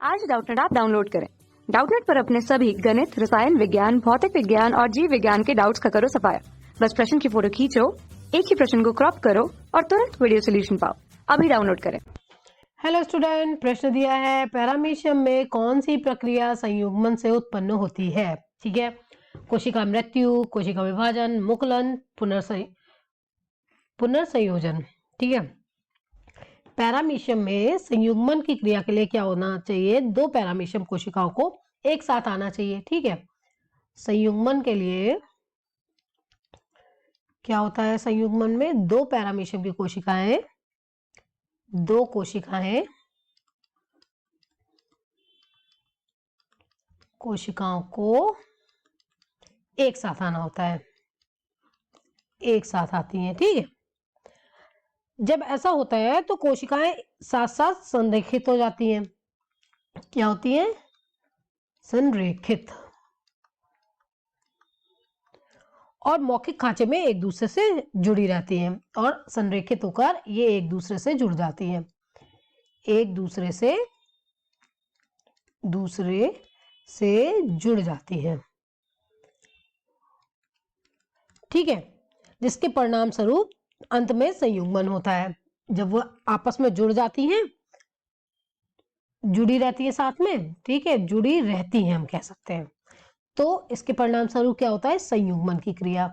आज Doubtnut app download करें। Doubtnut पर अपने सभी गणित, रसायन विज्ञान, भौतिक विज्ञान और जीव विज्ञान के डाउट्स का करो सफाया। बस प्रश्न की फोटो खींचो, एक ही प्रश्न को क्रॉप करो और तुरंत वीडियो सोल्यूशन पाओ। अभी डाउनलोड करें। हेलो स्टूडेंट, प्रश्न दिया है पैरामीशियम में कौन सी प्रक्रिया संयुग्मन से उत्पन्न होती है। ठीक है, कोशिका मृत्यु, कोशिका विभाजन, मुकुलन, पुनर्संयोजन। ठीक है, पैरामीशियम में संयुग्मन की क्रिया के लिए क्या होना चाहिए? दो पैरामीशियम कोशिकाओं को एक साथ आना चाहिए। ठीक है, संयुग्मन के लिए क्या होता है? संयुग्मन में दो पैरामीशियम की कोशिकाएं, दो कोशिकाओं को एक साथ आना होता है, एक साथ आती हैं। ठीक है, जब ऐसा होता है तो कोशिकाएं साथ साथ संरेखित हो जाती हैं। क्या होती हैं? संरेखित, और मौखिक खांचे में एक दूसरे से जुड़ी रहती हैं और संरेखित होकर ये एक दूसरे से जुड़ जाती हैं, एक दूसरे से जुड़ जाती हैं। ठीक है, जिसके परिणाम स्वरूप अंत में संयुग्मन होता है। जब वो आपस में जुड़ जाती हैं, जुड़ी रहती है साथ में, ठीक है, जुड़ी रहती हैं हम कह सकते हैं, तो इसके परिणाम स्वरूप क्या होता है? संयुग्मन की क्रिया,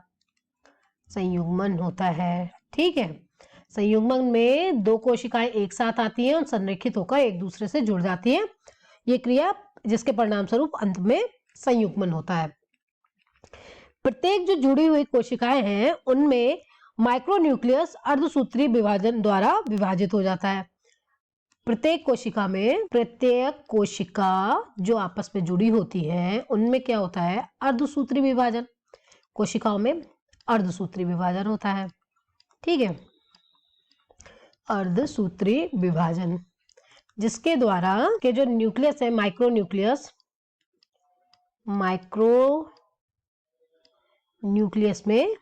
संयुग्मन होता है। ठीक है, संयुग्मन में दो कोशिकाएं एक साथ आती हैं और संरेखित होकर एक दूसरे से जुड़ जाती हैं। ये क्रिया जिसके परिणाम स्वरूप अंत में संयुग्मन होता है। प्रत्येक जो जुड़ी हुई कोशिकाएं हैं उनमें माइक्रोन्यूक्लियस अर्धसूत्री विभाजन द्वारा विभाजित हो जाता है। प्रत्येक कोशिका जो आपस में जुड़ी होती है उनमें क्या होता है? अर्धसूत्री विभाजन। कोशिकाओं में अर्धसूत्री विभाजन होता है। ठीक है, अर्धसूत्री विभाजन, जिसके द्वारा के जो न्यूक्लियस है, माइक्रोन्यूक्लियस में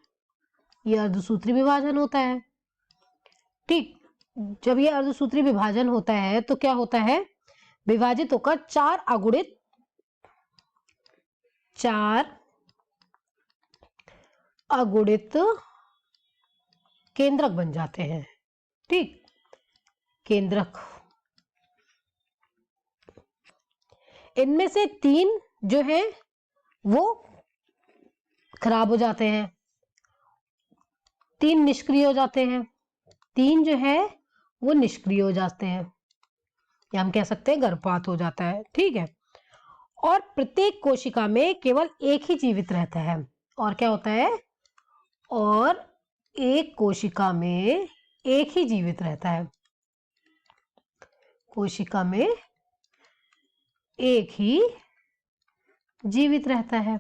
यह अर्धसूत्री विभाजन होता है। ठीक, जब यह अर्धसूत्री विभाजन होता है तो क्या होता है? विभाजित होकर चार अगुणित केंद्रक बन जाते हैं। ठीक, केंद्रक, इनमें से तीन जो है वो खराब हो जाते हैं, तीन निष्क्रिय हो जाते हैं, तीन जो है वो निष्क्रिय हो जाते हैं, या हम कह सकते हैं गर्भपात हो जाता है। ठीक है, और प्रत्येक कोशिका में केवल एक ही जीवित रहता है। और क्या होता है? और एक कोशिका में एक ही जीवित रहता है, कोशिका में एक ही जीवित रहता है।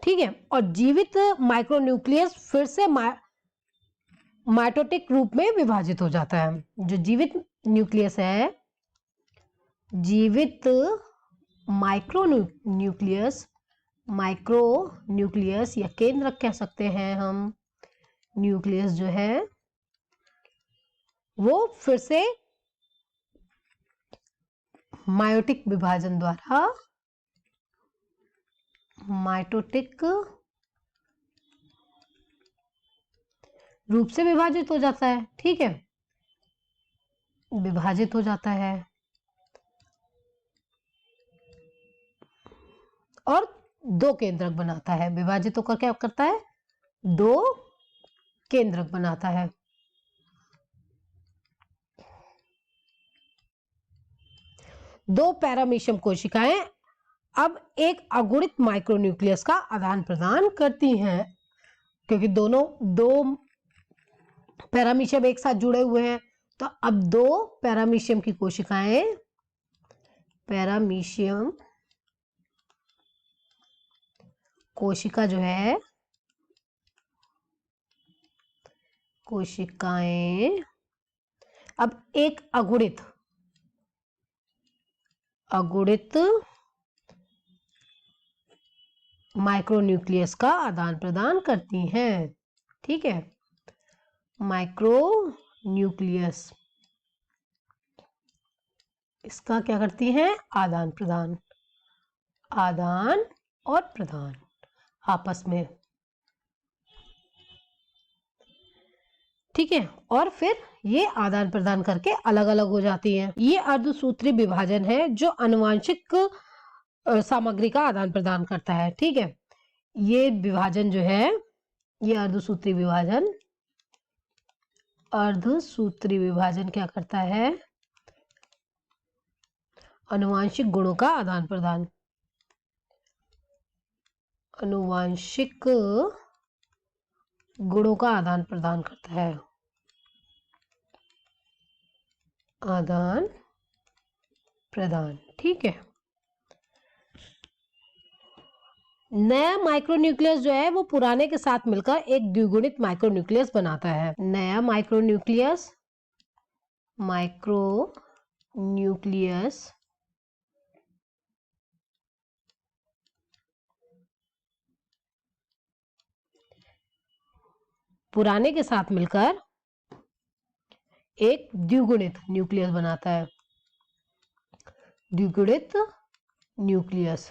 ठीक है, और जीवित माइक्रोन्यूक्लियस फिर से माइटोटिक रूप में विभाजित हो जाता है। जो जीवित न्यूक्लियस है, जीवित माइक्रोन्यूक्लियस या केंद्रक कह सकते हैं हम, न्यूक्लियस जो है वो फिर से माइटोटिक रूप से विभाजित हो जाता है। ठीक है, विभाजित हो जाता है और दो केंद्रक बनाता है। विभाजित होकर क्या करता है? दो केंद्रक बनाता है। दो पैरामीशियम कोशिकाएं अब एक अगुणित माइक्रोन्यूक्लियस का आदान प्रदान करती हैं, क्योंकि दो पैरामीशियम एक साथ जुड़े हुए हैं, तो अब दो पैरामीशियम की कोशिकाएं, पैरामीशियम कोशिका जो है, कोशिकाएं अब एक अगुणित माइक्रोन्यूक्लियस का आदान प्रदान करती हैं। ठीक है, माइक्रोन्यूक्लियस इसका क्या करती हैं? आदान प्रदान, आदान और प्रदान आपस में, ठीक है। और फिर ये आदान प्रदान करके अलग अलग हो जाती हैं। ये अर्धसूत्री विभाजन है जो आनुवांशिक सामग्री का आदान प्रदान करता है, ठीक है। ये विभाजन जो है, ये अर्धसूत्री विभाजन क्या करता है? आनुवांशिक गुणों का आदान प्रदान, आनुवांशिक गुणों का आदान प्रदान करता है, आदान प्रदान, ठीक है। नया माइक्रोन्यूक्लियस जो है वो पुराने के साथ मिलकर एक द्विगुणित माइक्रोन्यूक्लियस बनाता है। नया माइक्रोन्यूक्लियस पुराने के साथ मिलकर एक द्विगुणित न्यूक्लियस बनाता है, द्विगुणित न्यूक्लियस,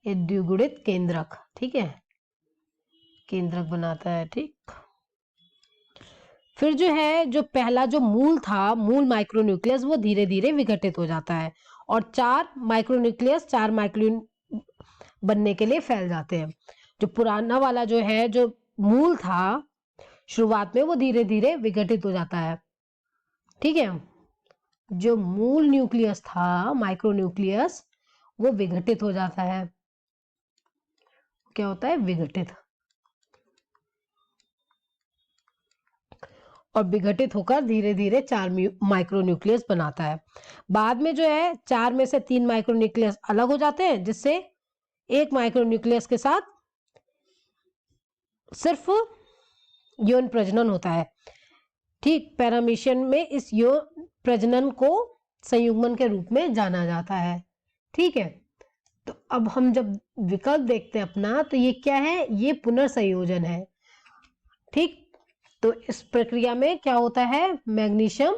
ये द्विगुणित केंद्रक, ठीक है, केंद्रक बनाता है, ठीक। फिर जो है, जो पहला जो मूल था, मूल माइक्रोन्यूक्लियस, वो धीरे धीरे विघटित हो जाता है और चार माइक्रोन्यूक्लियस बनने के लिए फैल जाते हैं। जो पुराना वाला जो है, जो मूल था शुरुआत में, वो धीरे धीरे विघटित हो जाता है, ठीक है। जो मूल न्यूक्लियस था, माइक्रोन्यूक्लियस, वो विघटित हो जाता है। क्या होता है? विघटित। और विघटित होकर धीरे धीरे चार माइक्रोन्यूक्लियस बनाता है। बाद में जो है, चार में से 3 माइक्रोन्यूक्लियस अलग हो जाते हैं, जिससे एक माइक्रोन्यूक्लियस के साथ सिर्फ यौन प्रजनन होता है, ठीक। पैरामीशियन में इस यौन प्रजनन को संयुग्मन के रूप में जाना जाता है, ठीक है। तो अब हम जब विकल्प देखते हैं अपना, तो ये क्या है? ये पुनर्संयोजन है, ठीक। तो इस प्रक्रिया में क्या होता है? मैग्नीशियम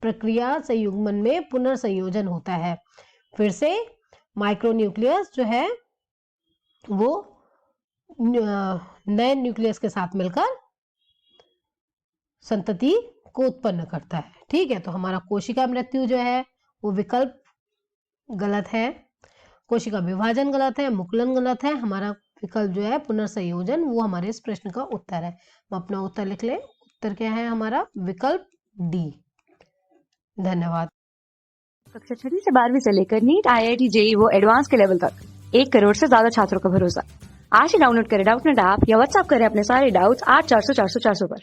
प्रक्रिया संयुग्मन में पुनर्संयोजन होता है। फिर से माइक्रोन्यूक्लियस जो है वो नए न्यूक्लियस के साथ मिलकर संतति को उत्पन्न करता है, ठीक है। तो हमारा कोशिका मृत्यु जो है वो विकल्प गलत है, कोशिका विभाजन गलत है, मुकुलन गलत है। हमारा विकल्प जो है पुनर्संयोजन, वो हमारे इस प्रश्न का उत्तर है। हम अपना उत्तर लिख लें। उत्तर क्या है हमारा? विकल्प डी। धन्यवाद। कक्षा 6 से 12वीं से लेकर नीट, IIT, JEE वो एडवांस के लेवल तक 1 करोड़ से ज्यादा छात्रों का भरोसा। आज ही डाउनलोड करें डाउटनेट ऐप या व्हाट्सएप करें अपने सारे डाउट्स 8400 400 400 पर।